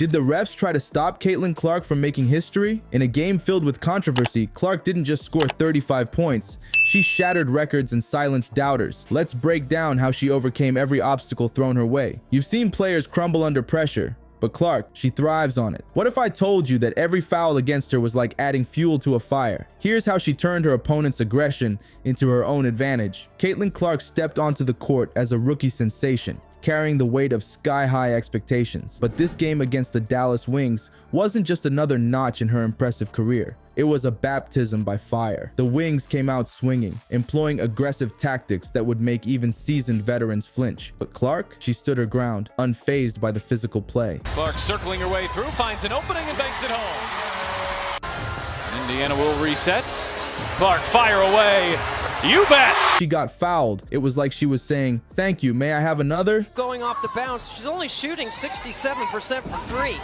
Did the refs try to stop Caitlin Clark from making history? In a game filled with controversy, Clark didn't just score 35 points. She shattered records and silenced doubters. Let's break down how she overcame every obstacle thrown her way. You've seen players crumble under pressure, but Clark, she thrives on it. What if I told you that every foul against her was like adding fuel to a fire? Here's how she turned her opponent's aggression into her own advantage. Caitlin Clark stepped onto the court as a rookie sensation, carrying the weight of sky-high expectations. But this game against the Dallas Wings wasn't just another notch in her impressive career. It was a baptism by fire. The Wings came out swinging, employing aggressive tactics that would make even seasoned veterans flinch. But Clark, she stood her ground, unfazed by the physical play. Clark circling her way through, finds an opening and banks it home. Indiana will reset. Clark, fire away. You bet! She got fouled. It was like she was saying, "Thank you, may I have another?" Going off the bounce, she's only shooting 67% from three.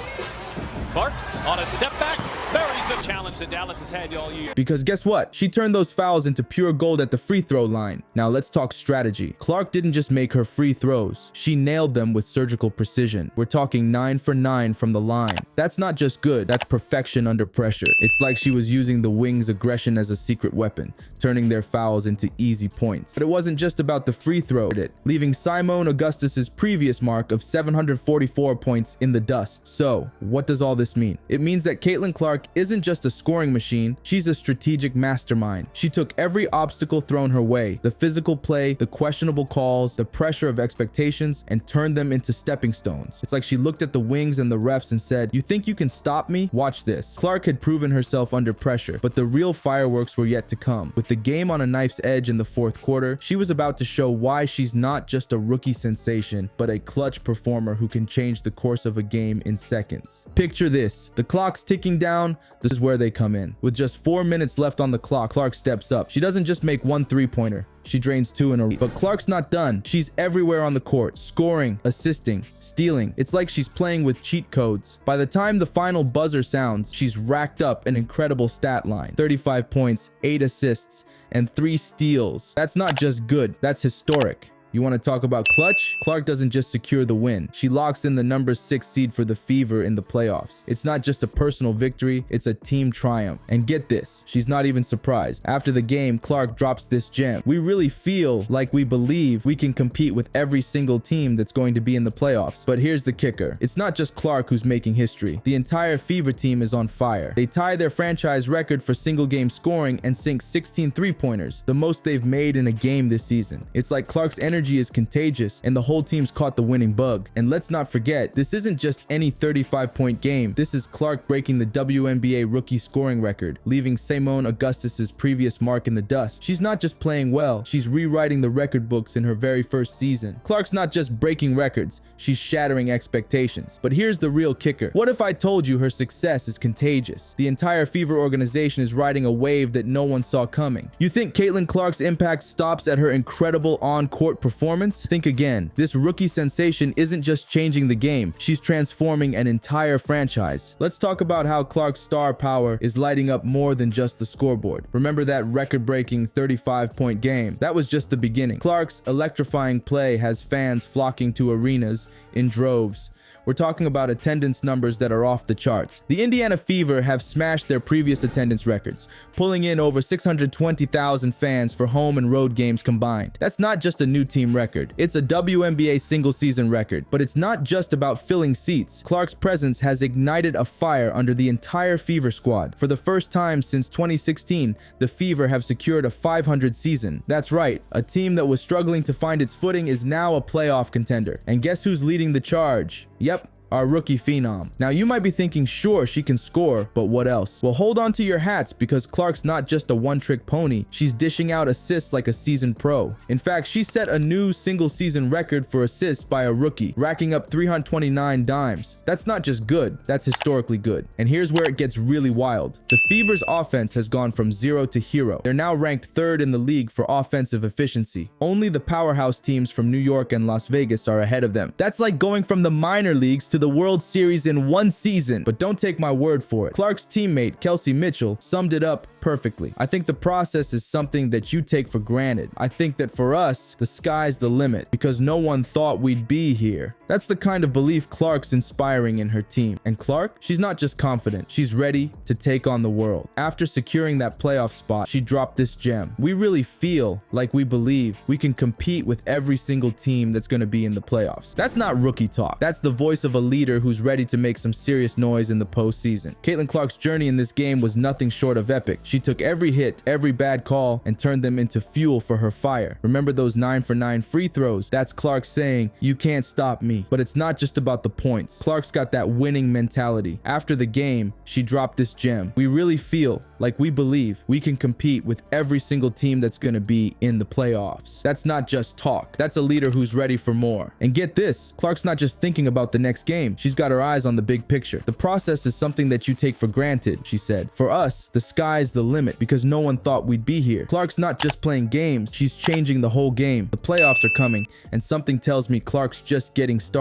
Clark on a step back, buries the challenge that Dallas has had all year. Because guess what? She turned those fouls into pure gold at the free throw line. Now let's talk strategy. Clark didn't just make her free throws. She nailed them with surgical precision. We're talking 9 for 9 from the line. That's not just good, that's perfection under pressure. It's like she was using the Wings' aggression as a secret weapon, turning their fouls into easy points. But it wasn't just about the free throw, leaving Simone Augustus's previous mark of 744 points in the dust. So, what does all this mean? It means that Caitlin Clark isn't just a scoring machine, she's a strategic mastermind. She took every obstacle thrown her way, the physical play, the questionable calls, the pressure of expectations, and turned them into stepping stones. It's like she looked at the Wings and the refs and said, "You think you can stop me? Watch this." Clark had proven herself under pressure, but the real fireworks were yet to come. With the game on a knife's edge in the fourth quarter, she was about to show why she's not just a rookie sensation, but a clutch performer who can change the course of a game in seconds. Picture this, the clock's ticking down, this is where they come in. With just 4 minutes left on the clock, Clark steps up. She doesn't just make one three-pointer, she drains 2 in a row. But Clark's not done. She's everywhere on the court, scoring, assisting, stealing. It's like she's playing with cheat codes. By the time the final buzzer sounds, she's racked up an incredible stat line. 35 points, 8 assists, and 3 steals. That's not just good, that's historic. You want to talk about clutch? Clark doesn't just secure the win. She locks in the number 6 seed for the Fever in the playoffs. It's not just a personal victory, it's a team triumph. And get this, she's not even surprised. After the game, Clark drops this gem. "We really feel like we believe we can compete with every single team that's going to be in the playoffs." But here's the kicker. It's not just Clark who's making history. The entire Fever team is on fire. They tie their franchise record for single game scoring and sink 16 three-pointers, the most they've made in a game this season. It's like Clark's energy is contagious and the whole team's caught the winning bug. And let's not forget, this isn't just any 35-point game. This is Clark breaking the WNBA rookie scoring record, leaving Simone Augustus's previous mark in the dust. She's not just playing well, she's rewriting the record books in her very first season. Clark's not just breaking records, she's shattering expectations. But here's the real kicker. What if I told you her success is contagious? The entire Fever organization is riding a wave that no one saw coming. You think Caitlin Clark's impact stops at her incredible on-court performance? Think again. This rookie sensation isn't just changing the game, she's transforming an entire franchise. Let's talk about how Clark's star power is lighting up more than just the scoreboard. Remember that record-breaking 35-point game? That was just the beginning. Clark's electrifying play has fans flocking to arenas in droves. We're talking about attendance numbers that are off the charts. The Indiana Fever have smashed their previous attendance records, pulling in over 620,000 fans for home and road games combined. That's not just a new team record, it's a WNBA single-season record. But it's not just about filling seats. Clark's presence has ignited a fire under the entire Fever squad. For the first time since 2016, the Fever have secured a 500 season. That's right, a team that was struggling to find its footing is now a playoff contender. And guess who's leading the charge? Yep, our rookie phenom. Now you might be thinking, sure, she can score, but what else? Well, hold on to your hats, because Clark's not just a one-trick pony. She's dishing out assists like a seasoned pro. In fact, she set a new single-season record for assists by a rookie, racking up 329 dimes. That's not just good, that's historically good. And here's where it gets really wild. The Fever's offense has gone from 0 to hero. They're now ranked 3rd in the league for offensive efficiency. Only the powerhouse teams from New York and Las Vegas are ahead of them. That's like going from the minor leagues to to the World Series in 1 season. But don't take my word for it. Clark's teammate, Kelsey Mitchell, summed it up perfectly. I think the process is something that you take for granted. I think that for us, the sky's the limit because no one thought we'd be here. That's the kind of belief Clark's inspiring in her team. And Clark, she's not just confident, she's ready to take on the world. After securing that playoff spot, she dropped this gem. We really feel like we believe we can compete with every single team that's going to be in the playoffs. That's not rookie talk. That's the voice of a leader who's ready to make some serious noise in the postseason. Caitlin Clark's journey in this game was nothing short of epic. She took every hit, every bad call, and turned them into fuel for her fire. Remember those 9 for 9 free throws? That's Clark saying, "You can't stop me." But it's not just about the points. Clark's got that winning mentality. After the game, she dropped this gem. We really feel like we believe we can compete with every single team that's going to be in the playoffs. That's not just talk. That's a leader who's ready for more. And get this, Clark's not just thinking about the next game. She's got her eyes on the big picture. The process is something that you take for granted, she said. For us, the sky's the limit because no one thought we'd be here. Clark's not just playing games, she's changing the whole game. The playoffs are coming, and something tells me Clark's just getting started.